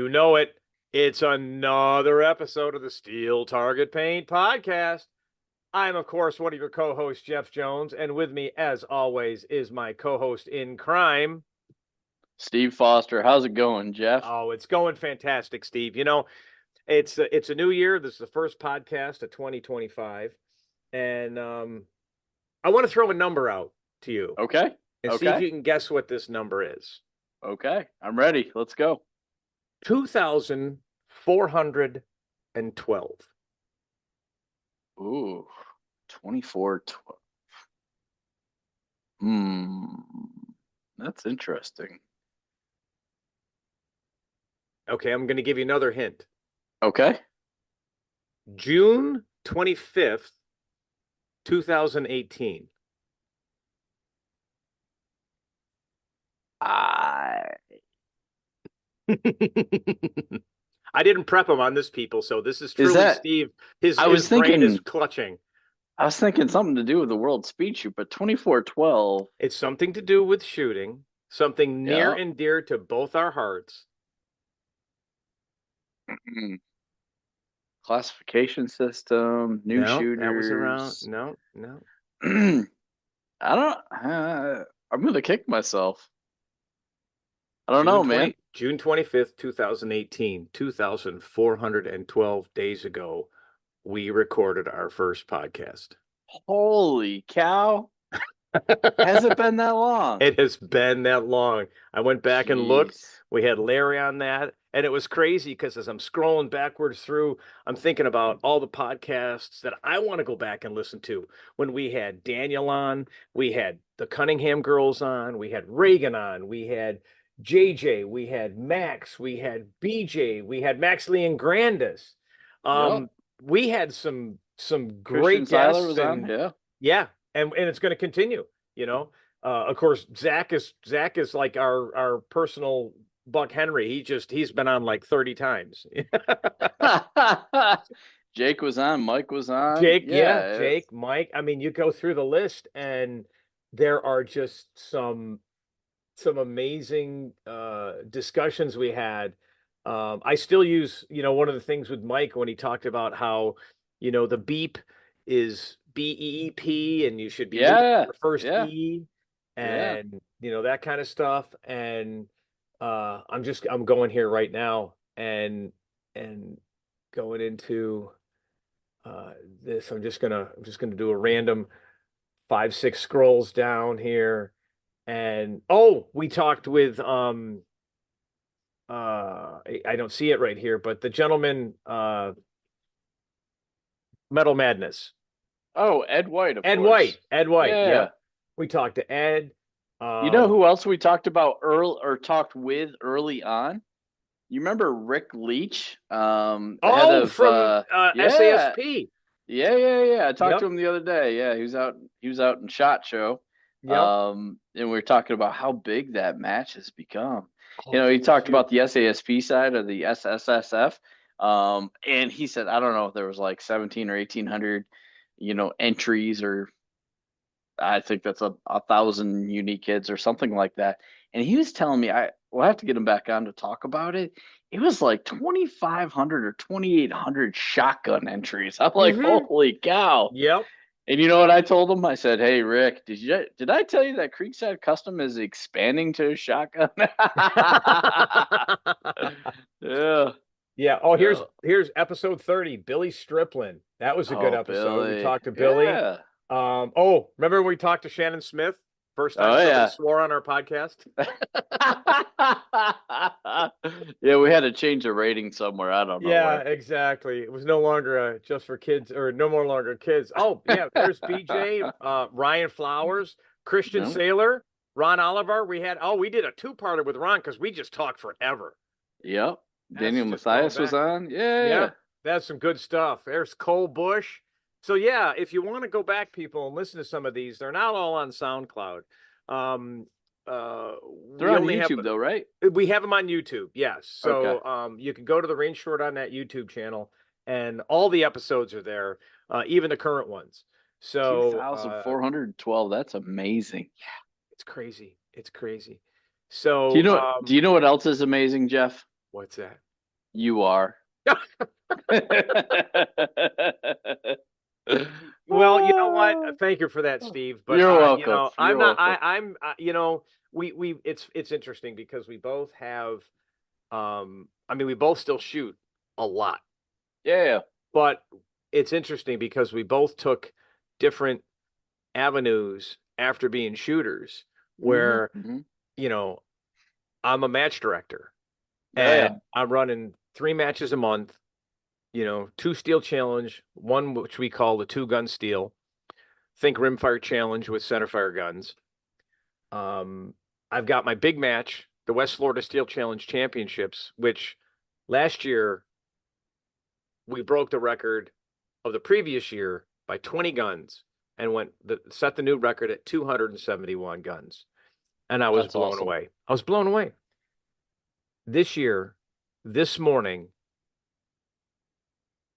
You know it. It's another episode of the Steel Target Paint Podcast. I'm, of course, one of your co-hosts, Jeff Jones, and with me, as always, is my co-host in crime. Steve Foster. How's it going, Jeff? Oh, it's going fantastic, Steve. You know, it's a new year. This is the first podcast of 2025, and I want to throw a number out to you. Okay. And see if you can guess what this number is. Okay. I'm ready. Let's go. 2,412. Ooh, 2412. That's interesting. Okay, I'm going to give you another hint. Okay. June 25th, 2018. I didn't prep him on this, people, so this is truly Steve. His brain is clutching. I was thinking something to do with the World Speed Shoot, but 2412. It's something to do with shooting, something near and dear to both our hearts. Classification system, new shooters. That was around. No. I don't. I'm gonna kick myself. I don't know, man. June 25th, 2018, 2,412 days ago, we recorded our first podcast. Holy cow. Has it been that long? It has been that long. I went back and looked. We had Larry on that. And it was crazy because as I'm scrolling backwards through, I'm thinking about all the podcasts that I want to go back and listen to. When we had Daniel on, we had the Cunningham girls on, we had Reagan on, we had JJ, we had Max, we had BJ, we had Max Lee and Grandis. We had some great guests. Was on, yeah, and it's going to continue. You know, of course, Zach is like our personal Buck Henry. He's been on like 30 times. Jake was on. Mike was on. Jake, Mike. I mean, you go through the list, and there are just some amazing discussions we had. I still use, one of the things with Mike when he talked about how, the beep is BEEP and you should be the first E and, that kind of stuff. And I'm going here right now and going into this. I'm just gonna do a random 5-6 scrolls down here. And we talked with I don't see it right here, but the gentleman Metal Madness. Oh, Ed White. Ed White. Yeah. We talked to Ed. You know who else we talked about talked with early on? You remember Rick Leach? From SASP. Yeah. I talked to him the other day. Yeah, he was out in SHOT Show. Yep. And we were talking about how big that match has become. He talked about the SASP side of the SSSF. And he said, I don't know if there was like 17 or 1800, entries, or I think that's 1,000 unique kids or something like that. And he was telling me, we'll have to get him back on to talk about it. It was like 2,500 or 2,800 shotgun entries. I'm like, holy cow. Yep. And you know what I told him? I said, hey, Rick, did I tell you that Creekside Custom is expanding to a shotgun? Yeah. Yeah. Oh, here's episode 30, Billy Striplin. That was a good episode. Billy. We talked to Billy. Yeah. Remember when we talked to Shannon Smith? First time somebody swore on our podcast. Yeah, we had to change the rating somewhere. I don't know. Yeah, exactly. It was no longer just for kids, or no more longer kids. Oh, yeah, there's BJ, Ryan Flowers, Christian Saylor, Ron Oliver. We did a 2-parter with Ron because we just talked forever. Yep. Daniel Mathias was on. Yeah. That's some good stuff. There's Cole Bush. So yeah, if you want to go back, people, and listen to some of these, they're not all on SoundCloud. They're on YouTube though, right? We have them on YouTube, yes. So you can go to the Range Short on that YouTube channel, and all the episodes are there, even the current ones. So 2,412. That's amazing. Yeah, it's crazy. So do you know what else is amazing, Jeff? What's that? You are. Well, you know what? Thank you for that, Steve. But You're you welcome. know, I'm You're not. welcome. You know, we it's interesting because we both have. I mean, we both still shoot a lot, Yeah. but it's interesting because we both took different avenues after being shooters. Hmm. Where Hmm. you know, I'm a match director Yeah. Yeah. and I'm running 3 matches a month. You know, two steel challenge, one which we call the 2 gun steel. Think rimfire challenge with centerfire guns. Um, I've got my big match, the West Florida Steel Challenge Championships, which last year we broke the record of the previous year by 20 guns and set the new record at 271 guns. And I was That's blown awesome. away. I was blown away. This year, this morning,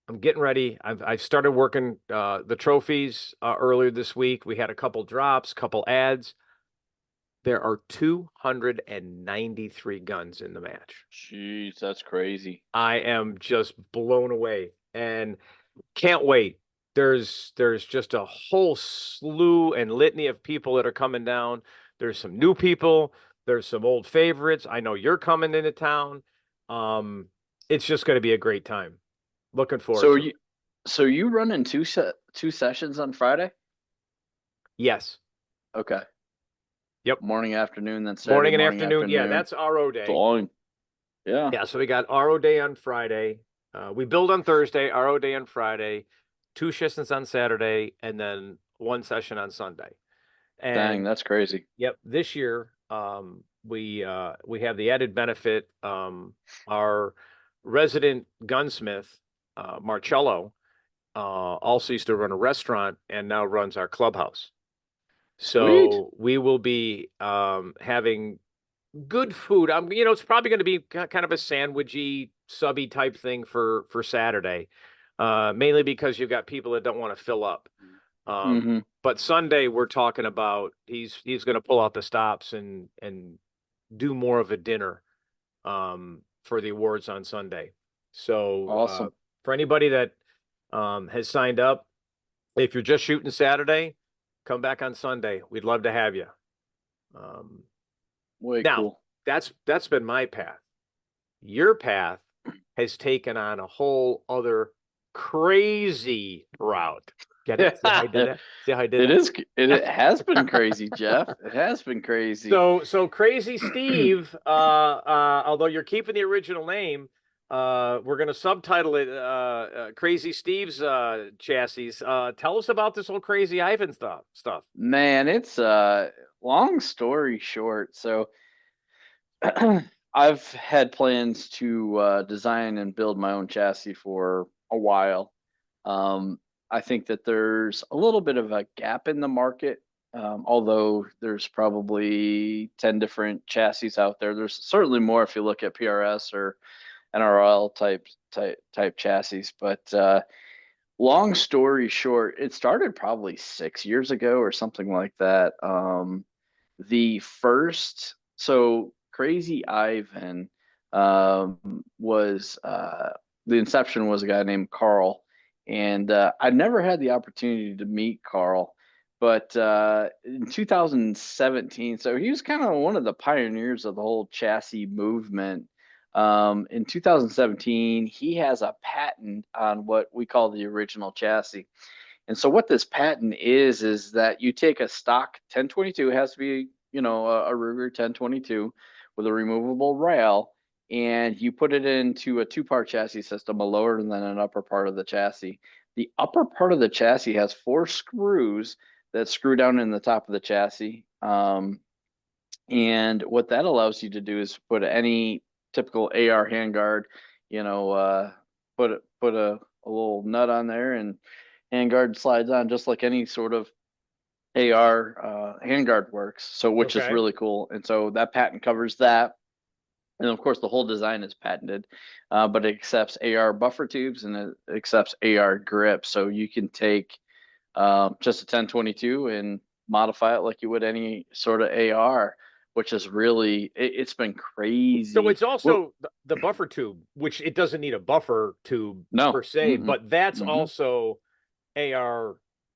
I'm getting ready. I've started working the trophies earlier this week. We had a couple drops, couple ads. There are 293 guns in the match. Jeez, that's crazy. I am just blown away and can't wait. There's just a whole slew and litany of people that are coming down. There's some new people. There's some old favorites. I know you're coming into town. Um, it's just going to be a great time. Looking forward So to it. you, so you running two sessions on Friday? Yes. Okay. Yep. Morning, afternoon, then Saturday Morning and morning, afternoon. Yeah, afternoon. that's RO day. Fine. Yeah. Yeah, so we got RO day on Friday. We build on Thursday, RO day on Friday, 2 sessions on Saturday, and then 1 session on Sunday. Dang, And that's crazy. yep, this year we have the added benefit. Our resident gunsmith, Marcello, also used to run a restaurant and now runs our clubhouse. Sweet. So we will be having good food. You know, it's probably going to be kind of a sandwichy, subby type thing for Saturday, mainly because you've got people that don't want to fill up. Hmm. But Sunday we're talking about he's going to pull out the stops and do more of a dinner for the awards on Sunday. So Awesome. for anybody that has signed up, if you're just shooting Saturday, come back on Sunday. We'd love to have you. Um, Way now cool. that's been my path. Your path has taken on a whole other crazy route. Get it? See how I did It that? See how I did it has been that? crazy, Jeff. It has been crazy. So Crazy Steve, although you're keeping the original name, we're gonna subtitle it Crazy Steve's chassis. Tell us about this whole Crazy Ivan stuff. Man, it's long story short. So I've had plans to design and build my own chassis for a while. Um, I think that there's a little bit of a gap in the market, although there's probably 10 different chassis out there. There's certainly more if you look at PRS or NRL type chassis. But long story short, it started probably 6 years ago or something like that. The first, so Crazy Ivan was the inception was a guy named Carl, and I never had the opportunity to meet Carl, but in 2017, so he was kind of one of the pioneers of the whole chassis movement. In 2017, he has a patent on what we call the original chassis. And so what this patent is that you take a stock 1022, it has to be, a Ruger 1022 with a removable rail, and you put it into a two-part chassis system, a lower and then an upper part of the chassis. The upper part of the chassis has four screws that screw down in the top of the chassis. And what that allows you to do is put any typical AR handguard, put a little nut on there and handguard slides on just like any sort of AR handguard works. So which is Okay. really cool. And so that patent covers that. And of course, the whole design is patented, but it accepts AR buffer tubes and it accepts AR grips. So you can take just a 1022 and modify it like you would any sort of AR. which is really it's been So crazy. it's also the buffer tube, which it doesn't need a buffer tube per No. se, Mm-mm. but that's Mm-hmm. also AR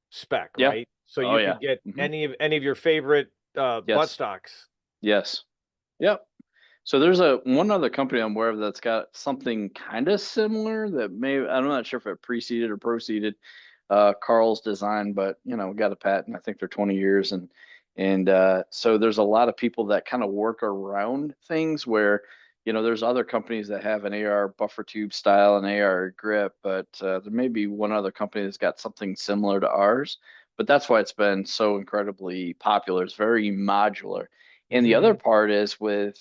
spec, Yeah. right? So Oh you yeah. could get Mm-hmm. any of your favorite butt Yes. stocks. Yes. Yep. So there's a one other company I'm aware of that's got something kind of similar that may I'm not sure if it preceded or proceeded Carl's design, but got a patent. I think they're 20 years and so there's a lot of people that kind of work around things where there's other companies that have an AR buffer tube style and AR grip, but there may be one other company that's got something similar to ours. But that's why it's been so incredibly popular. It's very modular. And the other Hmm. part is with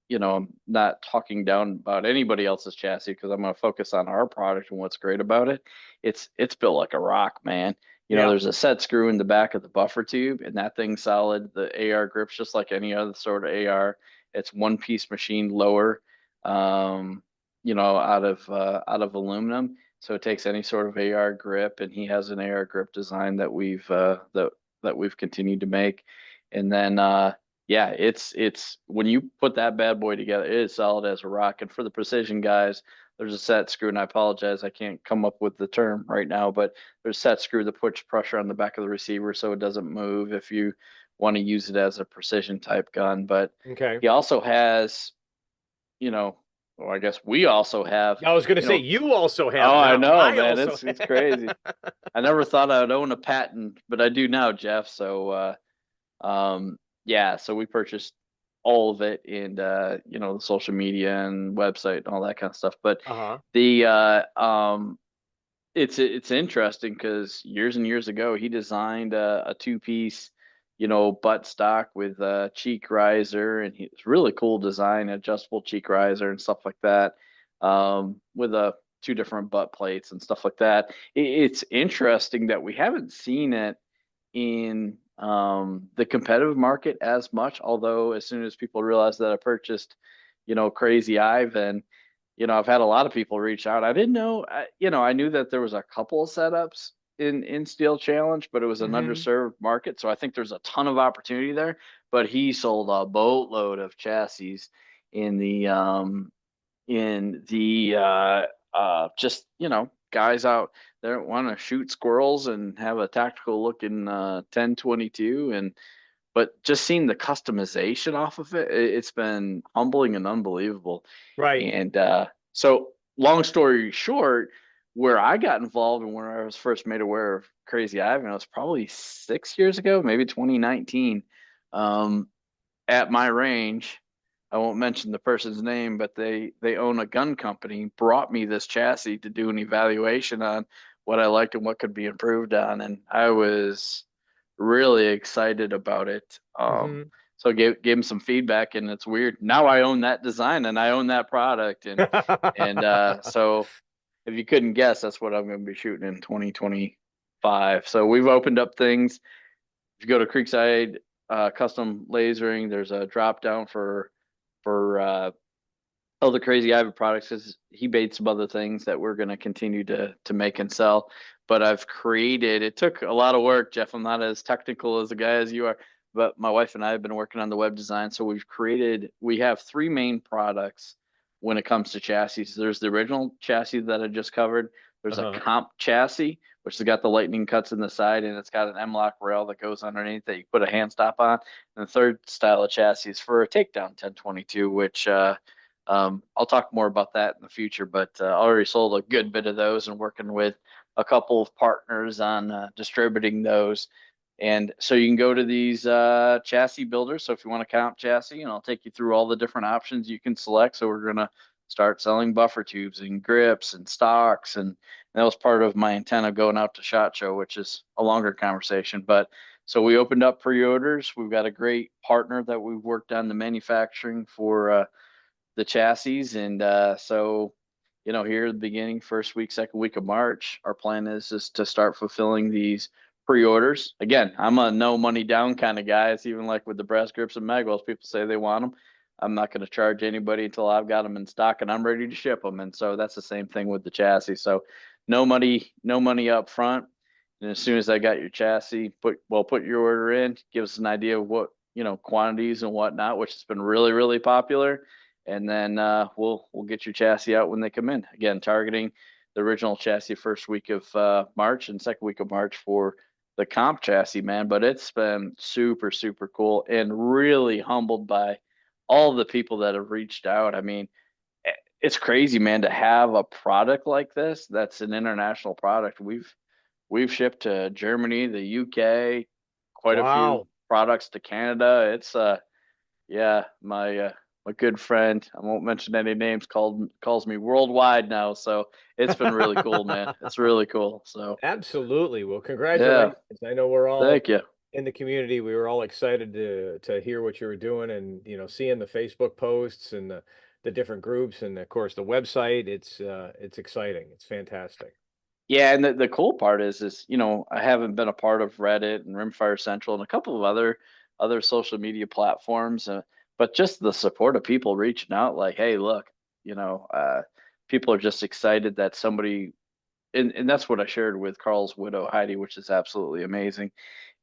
I'm not talking down about anybody else's chassis because I'm going to focus on our product and what's great about it. It's built like a rock, man. Yeah. There's a set screw in the back of the buffer tube, and that thing's solid. The AR grips just like any other sort of AR. It's one piece machined lower, out of aluminum. So it takes any sort of AR grip, and he has an AR grip design that we've continued to make. And then yeah, it's when you put that bad boy together, it is solid as a rock. And for the precision guys, there's a set screw, and I apologize, I can't come up with the term right now, but there's a set screw that puts pressure on the back of the receiver so it doesn't move if you want to use it as a precision type gun. But Okay. he also has, you know, well, I guess we also have, I was going to you say know, you also oh, have I now. know, I man, also it's crazy. I never thought I would own a patent, but I do now, Jeff. So yeah, so we purchased all of it and the social media and website and all that kind of stuff. But uh-huh. the it's interesting because years and years ago he designed a two-piece, butt stock with a cheek riser, and it's really cool design, adjustable cheek riser and stuff like that, with a two different butt plates and stuff like that. It's interesting that we haven't seen it in the competitive market as much. Although as soon as people realize that I purchased, Crazy Ivan, I've had a lot of people reach out. I didn't know, I knew that there was a couple of setups in Steel Challenge, but it was an Hmm. underserved market. So I think there's a ton of opportunity there. But he sold a boatload of chassis in the um, just guys out there want to shoot squirrels and have a tactical looking 1022, and but just seeing the customization off of it, it's been humbling and unbelievable. Right. And so long story short, where I got involved and where I was first made aware of Crazy Ivan, it was probably 6 years ago, maybe 2019. um, at my range. I won't mention the person's name, but they own a gun company, brought me this chassis to do an evaluation on what I liked and what could be improved on, and I was really excited about it. Hmm. So gave him some feedback, and it's weird. Now I own that design and I own that product, and so if you couldn't guess, that's what I'm going to be shooting in 2025. So we've opened up things. If you go to Creekside Custom Lasering, there's a drop down for all the Crazy Ivan products. Because he made some other things that we're going to continue to make and sell. But I've created. It took a lot of work, Jeff. I'm not as technical as a guy as you are, but my wife and I have been working on the web design. So we have three main products when it comes to chassis. There's the original chassis that I just covered. There's a Uh-huh. comp chassis, which has got the lightning cuts in the side, and it's got an M-lock rail that goes underneath that you put a hand stop on. And the third style of chassis is for a takedown 1022, which I'll talk more about that in the future. But I already sold a good bit of those and working with a couple of partners on distributing those. And so you can go to these chassis builders. So if you want to count chassis, and I'll take you through all the different options you can select. So we're gonna start selling buffer tubes and grips and stocks, and that was part of my intent of going out to SHOT Show, which is a longer conversation. But so we opened up pre-orders. We've got a great partner that we've worked on the manufacturing for the chassis, and so here at the beginning, first week, second week of March, our plan is to start fulfilling these pre-orders. Again, I'm a no money down kind of guy. It's even like with the brass grips and magwells, people say they want them. I'm not going to charge anybody until I've got them in stock and I'm ready to ship them. And so that's the same thing with the chassis. So no money up front. And as soon as I got your chassis, put your order in, give us an idea of what quantities and whatnot, which has been really, really popular. And then we'll get your chassis out when they come in. Again, targeting the original chassis first week of March and second week of March for the comp chassis, man. But it's been super, super cool and really humbled by all the people that have reached out. I mean, it's crazy, man, to have a product like this that's an international product. We've shipped to Germany, the UK, quite a few Wow. products to Canada. It's yeah, my good friend, I won't mention any names, calls me worldwide now. So it's been really cool, man. It's really cool. So Absolutely. Well, yeah, congratulations. I know we're all thank you. in the community. We were all excited to hear what you were doing, and seeing the Facebook posts and the different groups, and of course the website. It's exciting. It's fantastic. Yeah, and the cool part is I haven't been a part of Reddit and Rimfire Central and a couple of other social media platforms, but just the support of people reaching out, like, hey, look, people are just excited that somebody, and that's what I shared with Carl's widow Heidi, which is absolutely amazing,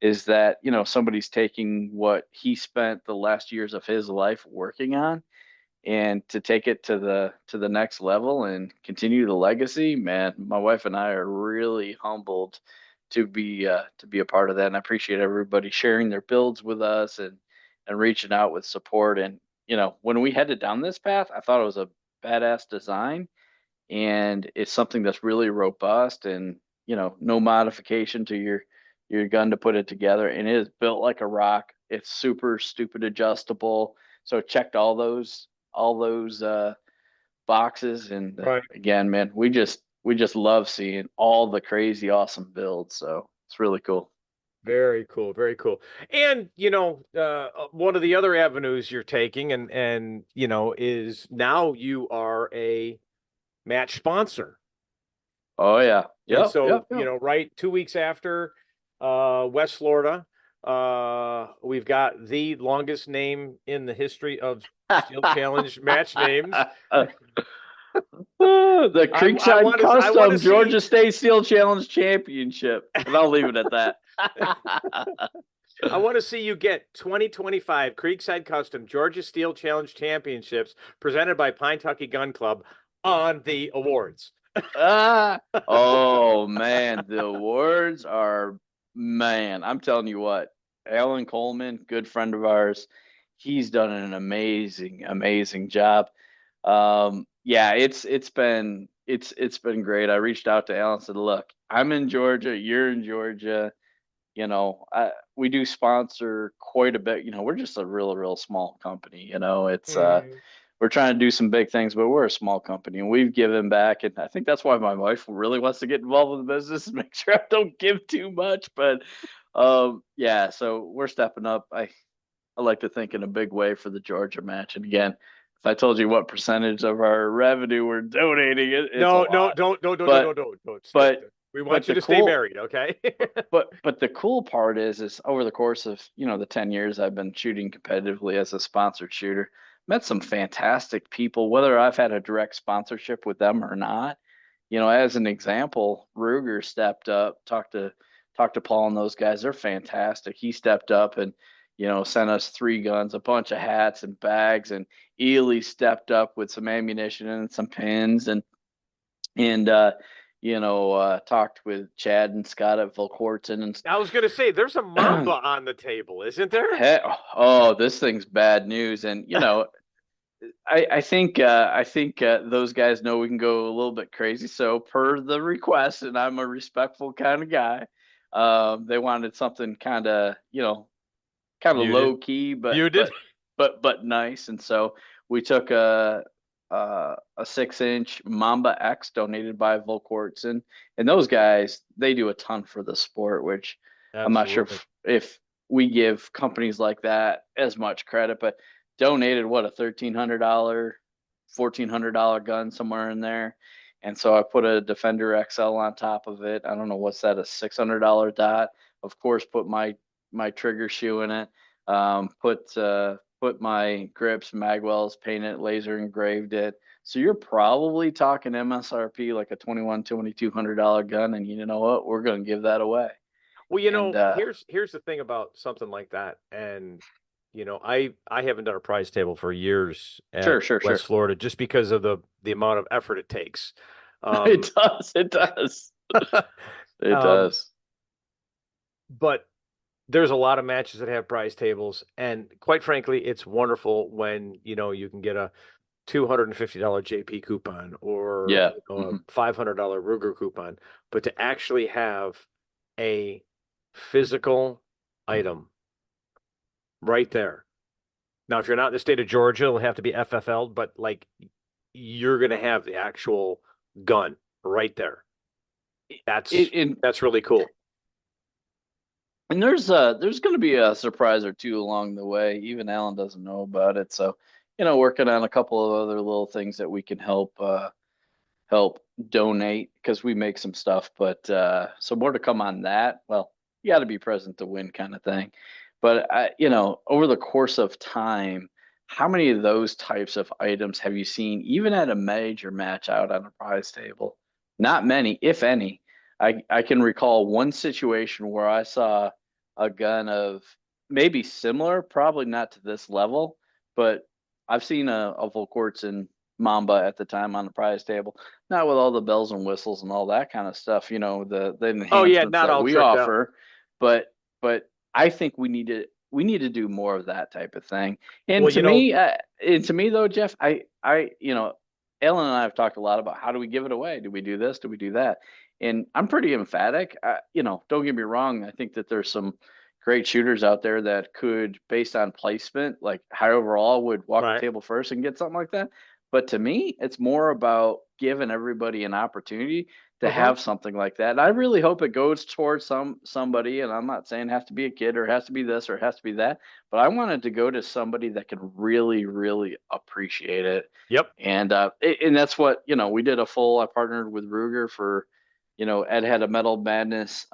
is that somebody's taking what he spent the last years of his life working on and to take it to the next level and continue the legacy. Man, my wife and I are really humbled to be a part of that, and I appreciate everybody sharing their builds with us and reaching out with support. And when we headed down this path, I thought it was a badass design, and it's something that's really robust, and no modification to your gun to put it together, and it is built like a rock. It's super stupid adjustable, so it checked all those boxes. And Right. again, man, we just love seeing all the crazy awesome builds, so it's really cool. Very cool. Very cool. And one of the other avenues you're taking, and is now you are a match sponsor. Oh yeah, And yep, so, yep, yep. right 2 weeks after West Florida, we've got the longest name in the history of Steel Challenge match names. The I Creekside want to Custom see Georgia State Steel Challenge Championship, and I'll leave it at that. I want to see you get 2025 Creekside Custom Georgia Steel Challenge Championships presented by Pine Tucky Gun Club on the awards. Ah, oh man, the awards are, man, I'm telling you what, Alan Coleman, good friend of ours, he's done an amazing, amazing job. Yeah, it's been great. I reached out to Alan and said, look, I'm in Georgia, you're in Georgia. We do sponsor quite a bit. We're just a real small company. It's Mhm. we're trying to do some big things, but we're a small company and we've given back. And I think that's why my wife really wants to get involved in the business, make sure I don't give too much. But yeah, so we're stepping up. I like to think in a big way for the Georgia match. And again, if I told you what percentage of our revenue we're donating, it's a No, no, lot. don't, But don't. but We but want you the to stay cool married, okay? but the cool part is over the course of the 10 years I've been shooting competitively as a sponsored shooter, met some fantastic people, whether I've had a direct sponsorship with them or not. As an example, Ruger stepped up, talked to Paul and those guys. They're fantastic. He stepped up and sent us 3 guns, a bunch of hats and bags, and Ely stepped up with some ammunition and some pins, and talked with Chad and Scott at Volquartsen and I was gonna say, there's a Mamba on the table, isn't there? oh, this thing's bad news. And I think those guys know we can go a little bit crazy. So per the request, and I'm a respectful kind of guy, they wanted something kind of Muted. low key, but Muted. but but nice. And so we took a 6-inch Mamba X donated by Volquartsen, and those guys, they do a ton for the sport, which I'm not sure Absolutely. if we give companies like that as much credit, but donated what, a $1,300, $1,400 gun somewhere in there. And so I put a Defender XL on top of it. I don't know what's that, a $600 dot. Of course, put my trigger shoe in it. Put my grips, magwells, painted it, laser engraved it. So you're probably talking MSRP like a $2,200 gun, and you know what? We're going to give that away. Well, And here's the thing about something like that, and I haven't done a prize table for years at Sure, sure, West sure. Florida just because of the amount of effort it takes. Um, It does. It does. It um, does. but there's a lot of matches that have prize tables, and quite frankly, it's wonderful when you can get a $250 JP coupon or Yeah. a $500 Ruger coupon, but to actually have a physical item right there. Now, if you're not in the state of Georgia, it'll have to be FFL'd, but like you're going to have the actual gun right there. It, That's it, that's really cool. and there's going to be a surprise or two along the way. Even Alan doesn't know about it. So, working on a couple of other little things that we can help donate because we make some stuff. But so more to come on that. Well, you got to be present to win, kind of thing. But over the course of time, how many of those types of items have you seen, even at a major match out on a prize table? Not many, if any. I can recall one situation where I saw a gun of maybe similar, probably not to this level, but I've seen a Volquartsen Mamba at the time on the prize table, not with all the bells and whistles and all that kind of stuff, the Oh yeah, enhancements not that all we tricked out. offer, but I think we need to do more of that type of thing. And Well, to me though, Jeff, Ellen and I have talked a lot about how do we give it away? Do we do this? Do we do that? And I'm pretty emphatic. Don't get me wrong. I think that there's some great shooters out there that could, based on placement, like high overall, would walk the right. table first and get something like that. But to me, it's more about giving everybody an opportunity to Hmm. have something like that. And I really hope it goes towards somebody. And I'm not saying it has to be a kid or it has to be this or it has to be that, but I want it to go to somebody that can really, really appreciate it. Yep. And that's what we did a full. I partnered with Ruger for, Ed had a Metal Madness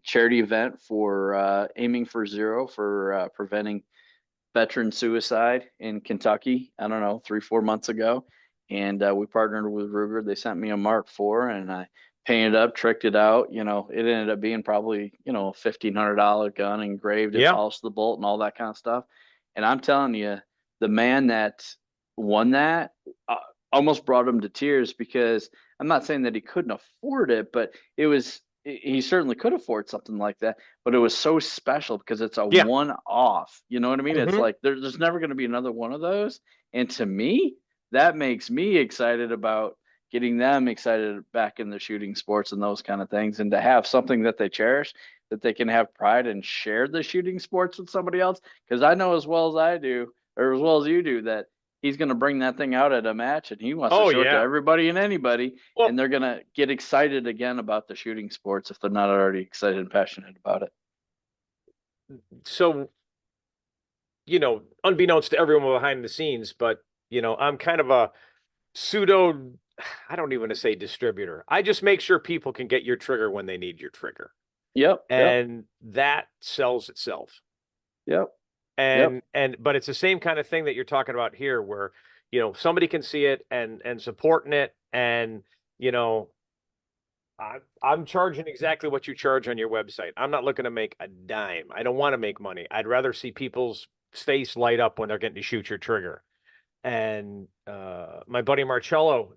charity event for aiming for zero for preventing veteran suicide in Kentucky. I don't know, 3, 4 months ago, and we partnered with Ruger. They sent me a Mark IV, and I painted up, tricked it out. It ended up being probably $1,500 gun, engraved it, Yeah. polished the bolt, and all that kind of stuff. And I'm telling you, the man that won that uh, almost brought him to tears because I'm not saying that he couldn't afford it, but he certainly could afford something like that, but it was so special because it's a Yeah. one off. You know what I mean? It's Hmm. like there's never going to be another one of those. And to me, that makes me excited about getting them excited back in the shooting sports and those kind of things. And to have something that they cherish, that they can have pride and share the shooting sports with somebody else. Because I know as well as I do, or as well as you do, that he's going to bring that thing out at a match and he wants to Oh show it to yeah. everybody and anybody, and Well, they're going to get excited again about the shooting sports if they're not already excited and passionate about it. so unbeknownst to everyone behind the scenes, but I'm kind of a pseudo, I don't even want to say distributor. I just make sure people can get your trigger when they need your trigger. Yep, yep, And that sells itself. yep, yep. But it's the same kind of thing that you're talking about here where, somebody can see it and supporting it. And, you know, I'm charging exactly what you charge on your website. I'm not looking to make a dime. I don't want to make money. I'd rather see people's face light up when they're getting to shoot your trigger. And my buddy Marcello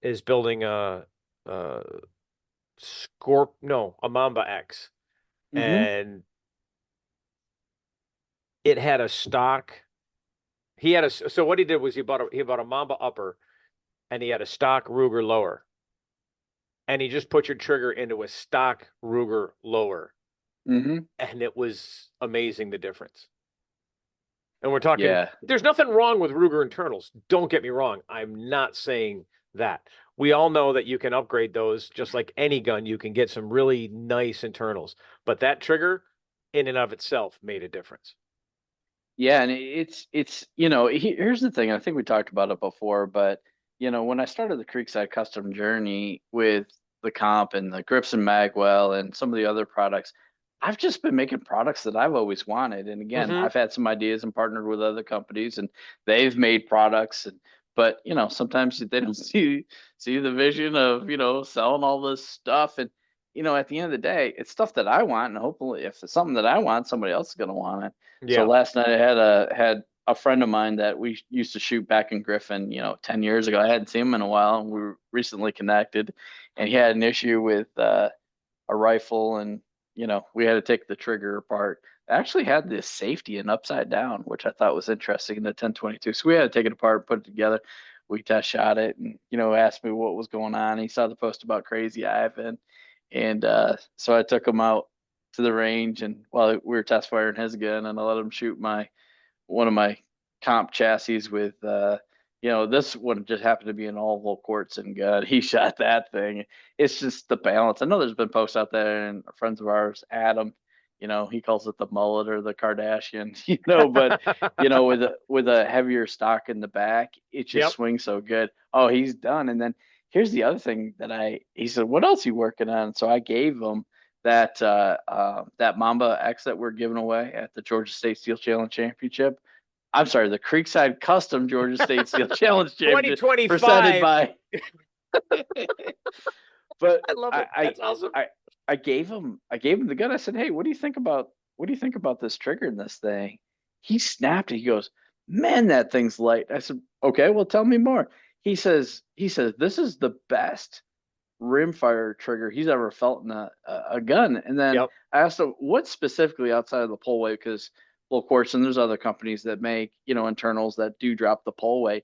is building a a Mamba X, Mm-hmm. and it had a stock. He had a so what he did was he bought a Mamba upper, and he had a stock Ruger lower, and he just put your trigger into a stock Ruger lower, Mm-hmm. and it was amazing the difference. And we're talking, Yeah. there's nothing wrong with Ruger internals. Don't get me wrong. I'm not saying that. We all know that you can upgrade those just like any gun. You can get some really nice internals, but that trigger in and of itself made a difference. Yeah, and here's the thing. I think we talked about it before, but when I started the Creekside Custom Journey with the comp and the Grips and Magwell and some of the other products, I've just been making products that I've always wanted. And again, Hmm. I've had some ideas and partnered with other companies, and they've made products. But sometimes they don't see the vision of selling all this stuff. And at the end of the day, it's stuff that I want, and hopefully, if it's something that I want, somebody else is going to want it. So Yeah. last night I had a friend of mine that we used to shoot back in Griffin, 10 years ago. I hadn't seen him in a while, and we were recently connected, and he had an issue with a rifle, and we had to take the trigger apart. It actually had this safety and upside down, which I thought was interesting in the 1022. So we had to take it apart, put it together. We test shot it, and asked me what was going on. He saw the post about Crazy Ivan, and so I took him out to the range, and while we were test firing his gun, and I let him shoot one of my comp chassis with this one just happened to be an all quartz and gun. He shot that thing. It's just the balance. I know there's been posts out there, and friends of ours, Adam, he calls it the mullet or the Kardashian, but with a heavier stock in the back, it just Yep. swings so good. Oh, he's done. And then here's the other thing that he said, what else are you working on? So I gave him that Mamba X that we're giving away at the Georgia State Steel Challenge Championship. I'm sorry, the Creekside Custom Georgia State Steel Challenge Championship presented 2025. by. But I love it. That's awesome. I gave him the gun. I said, "Hey, what do you think about this trigger in this thing?" He snapped it. He goes, "Man, that thing's light." I said, "Okay, well, tell me more." He says this is the best rimfire trigger he's ever felt in a gun. And then Yep. I asked him what specifically outside of the pull weight, because well, of course, and there's other companies that make internals that do drop the pull weight.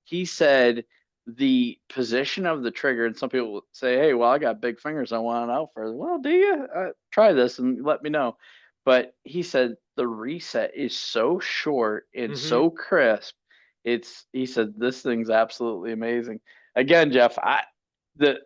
He said the position of the trigger, and some people say, "Hey, well, I got big fingers, I want it out further." Well, do you? Try this and let me know. But he said the reset is so short and Hmm. so crisp. He said this thing's absolutely amazing. Again, Jeff,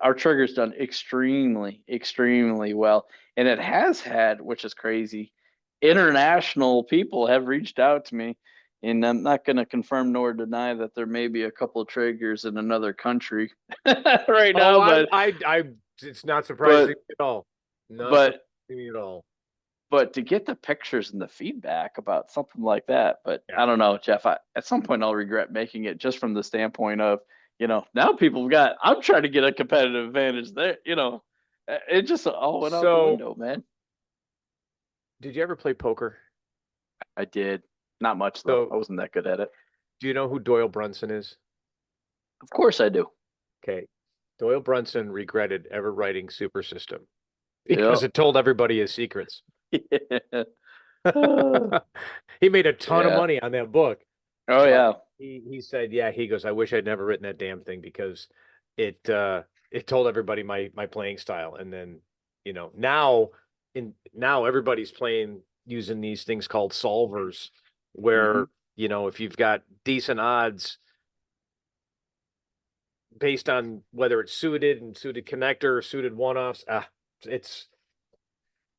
our trigger's done extremely, extremely well. And it has had, which is crazy, international people have reached out to me. And I'm not going to confirm nor deny that there may be a couple of triggers in another country right Oh, now, it's not surprising but, at all. Not but, surprising at all. but to get the pictures and the feedback about something like that, but Yeah. I don't know, Jeff. At some point, I'll regret making it just from the standpoint of, now I'm trying to get a competitive advantage there. It just all went out the So, window, man. did you ever play poker? I did. Not much, though. I So, wasn't that good at it. do you know who Doyle Brunson is? Of course I do. Okay. Doyle Brunson regretted ever writing Super System because Yep. it told everybody his secrets. Yeah. Oh, He made a ton of yeah. money on that book, Oh, but yeah. he said, yeah, he goes, I wish I'd never written that damn thing because it told everybody my playing style. And then, now everybody's playing using these things called solvers Hmm. where, if you've got decent odds based on whether it's suited and suited connector or suited one-offs, it's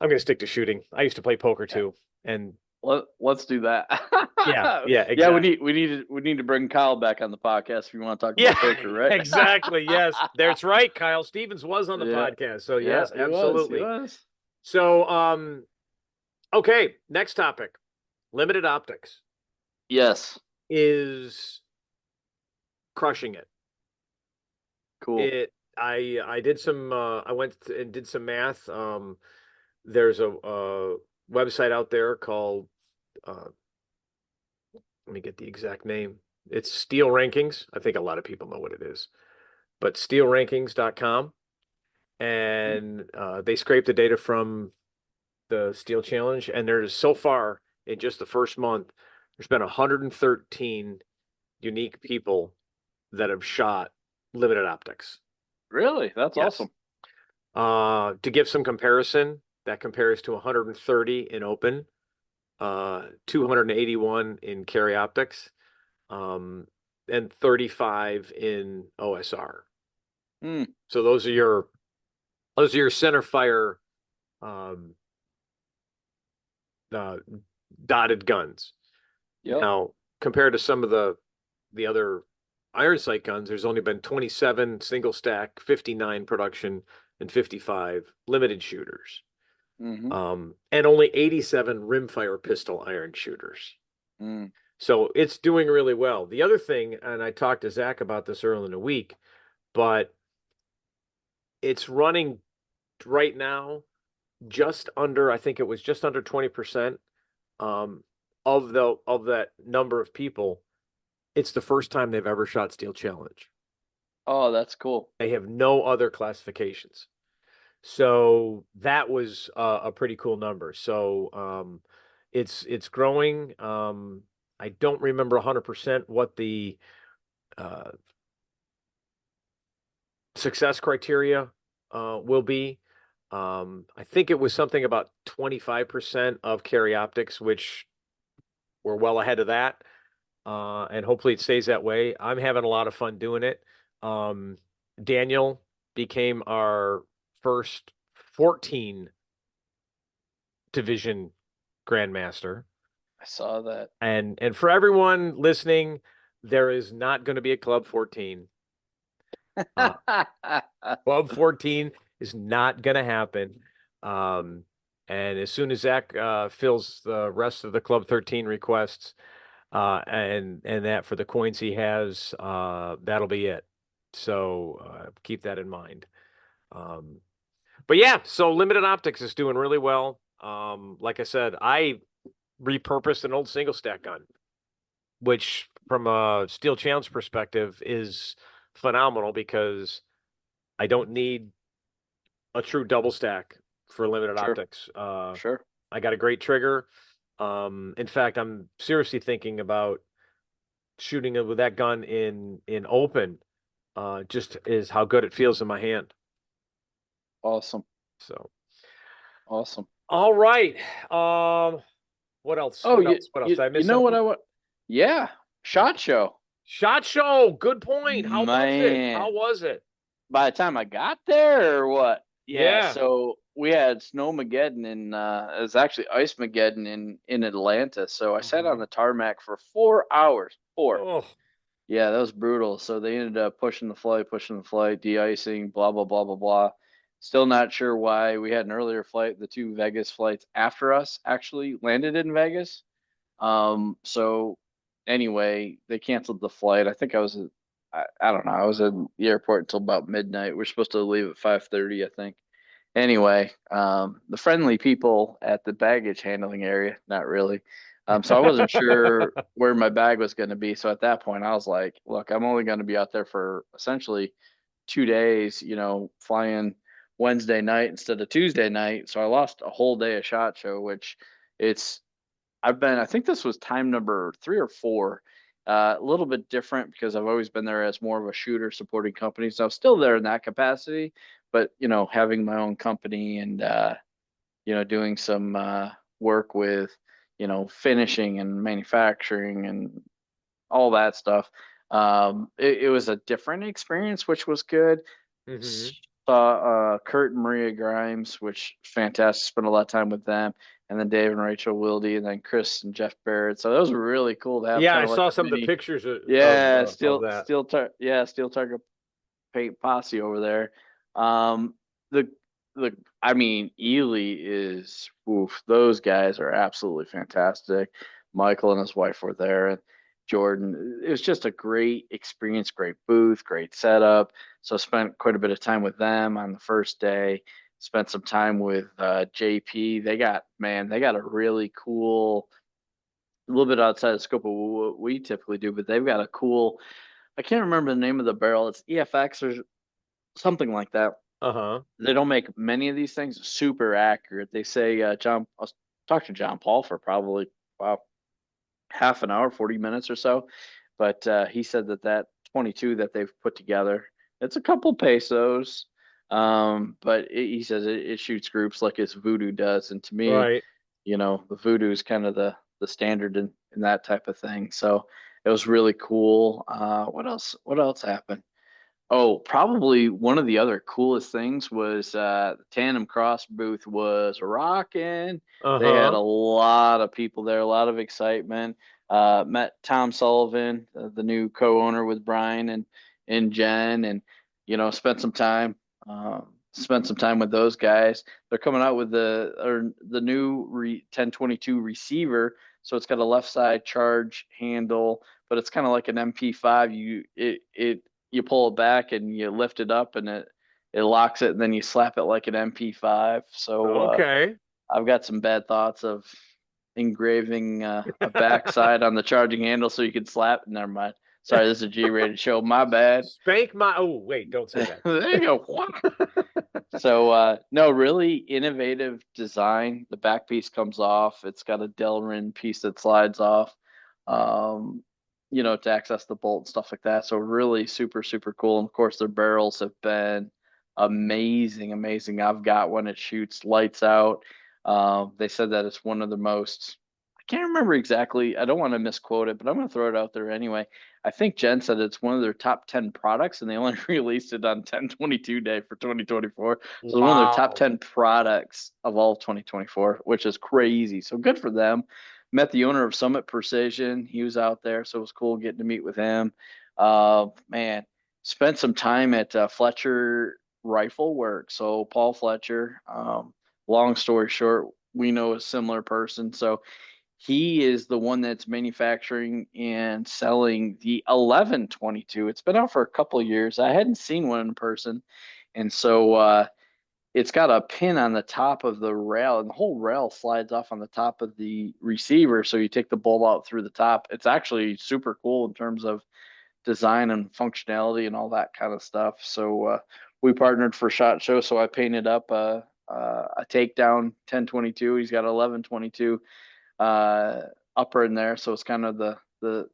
I'm gonna stick to shooting. I used to play poker Yeah. too. And Let's do that. yeah, Yeah, we exactly. need to bring Kyle back on the podcast if you want to talk Yeah, about poker, right? exactly. Yes, that's right. Kyle Stevens was on the Yeah. podcast. So Yeah, yes, he was. He absolutely. was. So okay, next topic. Limited optics Yes. is crushing it. Cool. I did some I went and did some math. There's a website out there called uh let me get the exact name. It's Steel Rankings. I think a lot of people know what it is. But steelrankings.com, Hmm. and they scrape the data from the Steel Challenge, and there's so far in just the first month, there's been 113 unique people that have shot limited optics. Really? That's Yes. awesome. To give some comparison, that compares to 130 in open, 281 in carry optics, um, and 35 in OSR. Hmm. So those are your center fire um, uh, dotted guns. Yep. Now, compared to some of the other iron sight guns, there's only been 27 single stack, 59 production, and 55 limited shooters, Mm-hmm. and only 87 rimfire pistol iron shooters. Mm. So it's doing really well. The other thing, and I talked to Zach about this earlier in the week, but it's running right now just under, I think it was just under 20% um, of that number of people. It's the first time they've ever shot Steel Challenge. Oh, that's cool. They have no other classifications. So that was a pretty cool number. So it's growing. I don't remember 100% what the uh, success criteria will be. I think it was something about 25% of carry optics, which we're well ahead of that. And hopefully it stays that way. I'm having a lot of fun doing it. Daniel became our first 14 division grandmaster. I saw that. And for everyone listening, there is not going to be a Club 14. Uh, Club 14 is not going to happen. Um, and as soon as Zach fills the rest of the Club 13 requests, and that for the coins he has, that'll be it. So keep that in mind. Um, but yeah, so limited optics is doing really well. Like I said, I repurposed an old single stack gun, which from a Steel Challenge perspective is phenomenal because I don't need a true double stack for limited Sure, optics. sure. I got a great trigger. In fact, I'm seriously thinking about shooting it with that gun in open. Just is how good it feels in my hand. Awesome, So, awesome. all right. What else? Oh, What else? What else? Did I you miss know what something? I want? Yeah, shot show. Shot show. Good point. How was it? Man, How was it? by the time I got there or what? Yeah, Yeah. so we had Snowmageddon in it was actually Ice Mageddon in Atlanta. So I sat on Hmm. the tarmac for 4 hours. Four. Oh. Yeah, that was brutal. So they ended up pushing the flight, de-icing, blah blah blah blah blah. Still not sure why. We had an earlier flight. The two Vegas flights after us actually landed in Vegas. So anyway, they canceled the flight. I think I don't know. I was at the airport until about midnight. We're supposed to leave at 5:30, I think. Anyway, the friendly people at the baggage handling area, not really. So I wasn't sure where my bag was going to be. So at that point, I was like, look, I'm only going to be out there for essentially 2 days, flying Wednesday night instead of Tuesday night. So I lost a whole day of shot show, which it's I think this was time number 3 or 4. A little bit different because I've always been there as more of a shooter supporting companies. So I'm still there in that capacity, but having my own company and doing some work with finishing and manufacturing and all that stuff. It was a different experience, which was good. Hmm. Saw Kurt and Maria Grimes, which fantastic. Spent a lot of time with them, and then Dave and Rachel Wilde, and then Chris and Jeff Barrett. So that was really cool to have Yeah, kind I of like saw a some of the mini, pictures yeah, of that. steel target paint posse over there. Um, the I mean, Ely is oof. Those guys are absolutely fantastic. Michael and his wife were there, and Jordan. It was just a great experience, great booth, great setup. So I spent quite a bit of time with them on the first day. Spent some time with JP. They got a really cool, a little bit outside the scope of what we typically do, but they've got a cool. I can't remember the name of the barrel. It's EFX or something like that. Uh-huh. They don't make many of these things super accurate. They say John. I was talking to John Paul for probably wow half an hour, 40 minutes or so, but he said that 22 that they've put together, it's a couple pesos, but he says it shoots groups like his Voodoo does, and to me, Right. the Voodoo is kind of the standard in that type of thing. So it was really cool. What else? What else happened? Oh, probably one of the other coolest things was the Tandem Cross booth was rocking. They had a Uh-huh. lot of people there, a lot of excitement. Met Tom Sullivan, the new co-owner with Brian and Jen, and spent some time with those guys. They're coming out with the new 1022 receiver, so it's got a left side charge handle, but it's kind of like an MP5. You pull it back and you lift it up and It locks it, and then you slap it like an MP5. So Okay. I've got some bad thoughts of engraving a backside on the charging handle so you can slap. Never mind. Sorry, this is a G-rated show. My bad. Spank my. Oh, wait, don't say that. There you go. So no, really innovative design. The back piece comes off. It's got a Delrin piece that slides off, um, to access the bolt and stuff like that. So really super, super cool. And of course, their barrels have been amazing, amazing. I've got one that shoots lights out. They said that it's one of the most, I can't remember exactly. I don't want to misquote it, but I'm going to throw it out there anyway. I think Jen said it's one of their top 10 products, and they only released it on 10/22 day for 2024. So it's one of their top Wow. 10 products of all of 2024, which is crazy. So good for them. Met the owner of Summit Precision. He was out there, so it was cool getting to meet with him. Man, spent some time at Fletcher Rifle Works. So Paul Fletcher, long story short, we know a similar person. So he is the one that's manufacturing and selling the 11/22. It's been out for a couple of years. I hadn't seen one in person. And so it's got a pin on the top of the rail, and the whole rail slides off on the top of the receiver. So you take the bolt out through the top. It's actually super cool in terms of design and functionality and all that kind of stuff. So we partnered for SHOT Show. So I painted up a takedown 10/22. He's got 11/22 uh, upper in there. So it's kind of the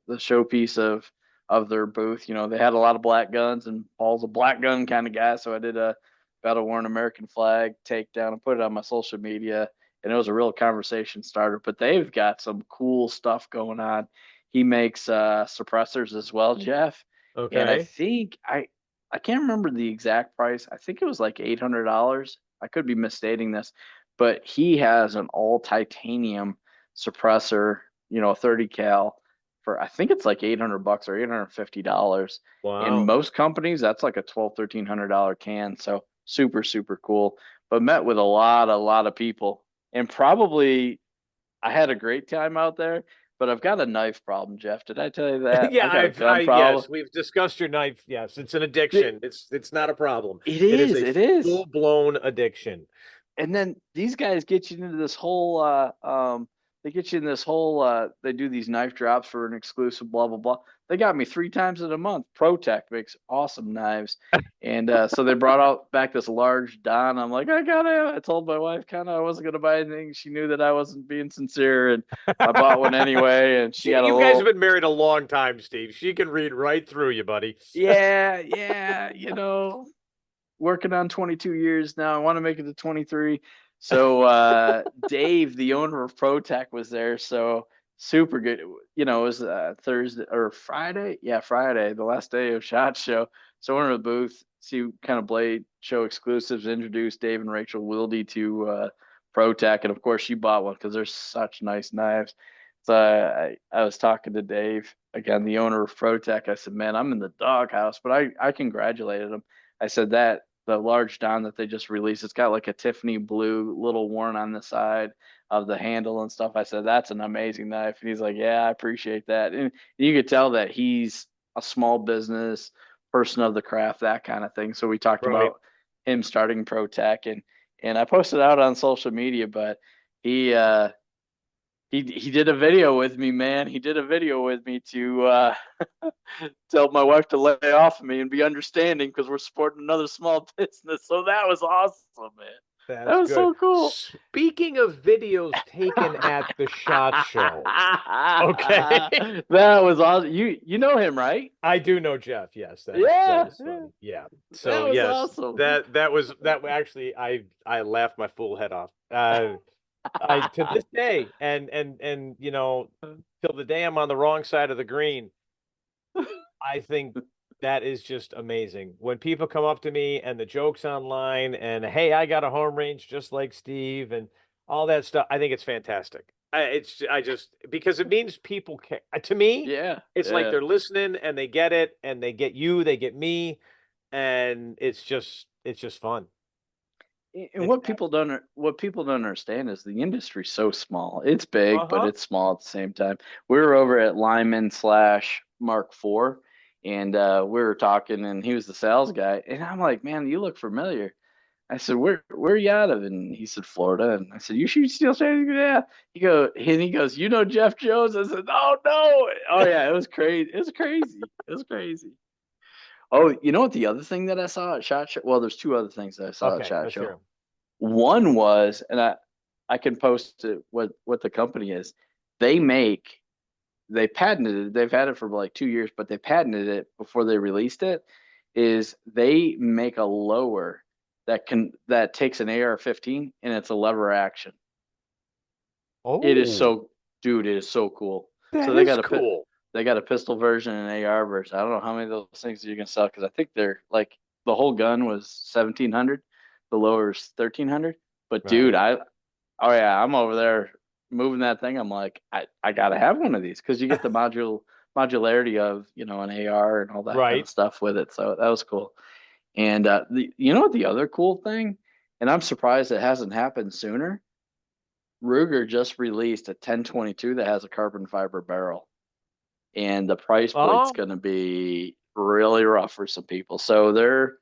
showpiece of their booth. They had a lot of black guns, and Paul's a black gun kind of guy. So I did a battle worn American flag takedown and put it on my social media, and it was a real conversation starter. But they've got some cool stuff going on. He makes suppressors as well, Jeff. And I Okay. think I can't remember the exact price. I think it was like $800. I could be misstating this, but he has an all titanium suppressor, 30 cal for I think it's like $800 or $850. In Wow. most companies, that's like a 12, $1,300 can. So super, super cool. But met with a lot of people. And probably I had a great time out there, but I've got a knife problem, Jeff. Did I tell you that? Yeah, I got a gun problem. yes, we've discussed your knife. Yes, it's an It addiction. It's not a problem. It is is, a it is. full-blown addiction. And then these guys get you into this whole they get you in this whole they do these knife drops for an exclusive blah blah blah. They got me 3 times in a month. ProTech makes awesome knives. And so they brought out back this large Don. I'm like, I told my wife kind of I wasn't gonna buy anything. She knew that I wasn't being sincere, and I bought one anyway, and she got a You guys have little. been married a long time, Steve. She can read right through you, buddy. Yeah, yeah, working on 22 years now. I want to make it to 23. So Dave, the owner of ProTech, was there. So super good. It was Thursday or Friday. Yeah, Friday, the last day of SHOT Show. So owner of the booth, see kind of Blade Show exclusives, introduced Dave and Rachel Wilde to ProTech, and of course she bought one because they're such nice knives. So I was talking to Dave again, the owner of ProTech. I said, man, I'm in the doghouse, but I congratulated him. I said that the large Don that they just released, it's got like a Tiffany blue little worn on the side of the handle and stuff. I said, that's an amazing knife. And he's like, yeah, I appreciate that. And you could tell that he's a small business person of the craft, that kind of thing. So we talked Right. about him starting ProTech, and I posted out on social media, but he uh he did a video with me, man. He did a video with me to tell my wife to lay off of me and be understanding because we're supporting another small business. So that was awesome, man. That That's was good. so cool. Speaking of videos taken at the SHOT Show, okay. That was awesome. You know him, right? I do know Jeff. Yes, that Yeah, is yeah. funny. Yeah. That So was yes, awesome. that actually I laughed my fool head off. I to this day, and till the day I'm on the wrong side of the green, I think that is just amazing. When people come up to me and the jokes online and hey, I got a home range just like Steve and all that stuff, I think it's fantastic. I just because it means people care. To me, Yeah, it's like yeah. they're listening and they get it and they get you, they get me, and it's just fun. And It's what people don't understand is the industry's so small. It's big, but uh-huh. it's small at the same time. We were over at Lyman slash Mark IV, and we were talking, and he was the sales guy, and I'm like, man, you look familiar. I said, where are you out of? And he said, Florida. And I said, you shoot steel chains? Yeah. He goes, you know Jeff Jones? I said, oh no. Oh yeah, it was crazy. It was crazy. It was crazy. Oh, you know what? The other thing that I saw at Shot Show. Well, there's two other things that I saw at Okay, Shot let's hear Show. him. One was, and I can post it, what the company is. They make they patented it. They've had it for like 2 years, but they patented it before they released it. Is they make a lower that takes an AR-15 and it's a lever action. It is Oh, so, dude, it is so cool. So that is cool. they got a pistol version and an AR version. I don't know how many of those things you can sell because I think they're like the whole gun was 1,700, the lower is 1,300. But dude, Right. oh yeah, I'm over there moving that thing. I'm like, I gotta have one of these because you get the modularity of an AR and all that kind Right. of stuff with it. So that was cool. And you know what the other cool thing, and I'm surprised it hasn't happened sooner. Ruger just released a 1022 that has a carbon fiber barrel, and the price point's Oh, going to be really rough for some people. So they're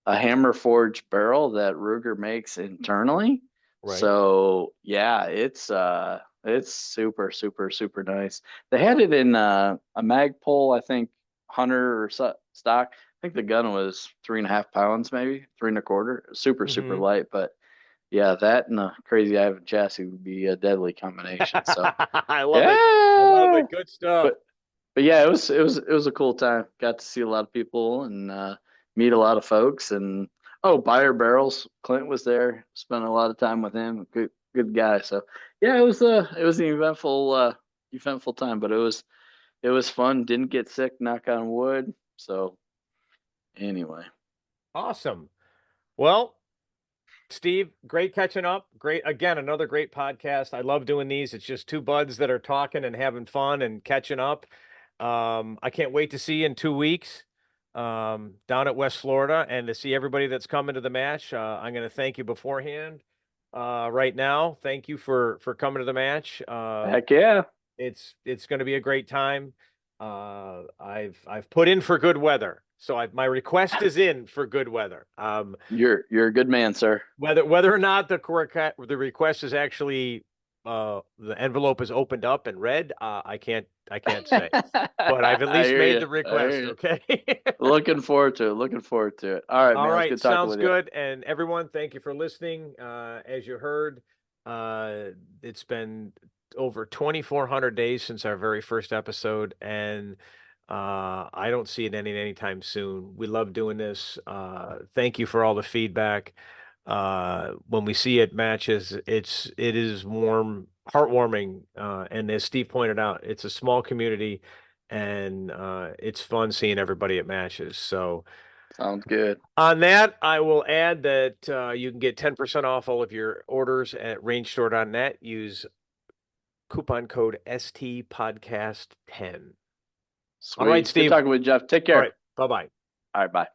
a hammer forged barrel that Ruger makes internally. right. So yeah, it's super super super nice. They had it in a Magpul, I think, Hunter or stock. I think the gun was 3.5 pounds, maybe 3 1/4. Super super Hmm. light, but yeah, that and a crazy Ivan chassis would be a deadly combination. So I love it. I love yeah, it. Good stuff. but but yeah, it was a cool time. Got to see a lot of people and meet a lot of folks. And oh, Buyer Barrels, Clint was there. Spent a lot of time with him. Good guy. So yeah, it was an eventful time, but it was fun. Didn't get sick, knock on wood. So anyway, Awesome. Well, Steve, great catching up. Great. Again, another great podcast. I love doing these. It's just two buds that are talking and having fun and catching up. I can't wait to see you in 2 weeks down at West Florida and to see everybody that's coming to the match. I'm going to thank you beforehand. Right now, thank you for coming to the match. heck yeah, It's going to be a great time. I've put in for good weather, so my request is in for good weather. you're a good man, sir. Whether or not the request is actually the envelope is opened up and read, I can't say. But I've at I least hear made you. the I hear request, you. okay? Looking forward to it. Looking forward to it. All right, All man. It was right, good talking sounds with you. good. And everyone, thank you for listening. As you heard, it's been over 2,400 days since our very first episode, and I don't see it ending anytime soon. We love doing this. Thank you for all the feedback. When we see it matches, it is heartwarming, and as Steve pointed out, it's a small community, and it's fun seeing everybody at matches. So. Sounds good. On that, I will add that you can get 10% off all of your orders at rangestore.net. Use coupon code STPodcast10. All right, Sweet. Good Steve. talking with you, Jeff. Take All right. care. Bye bye. All right, bye.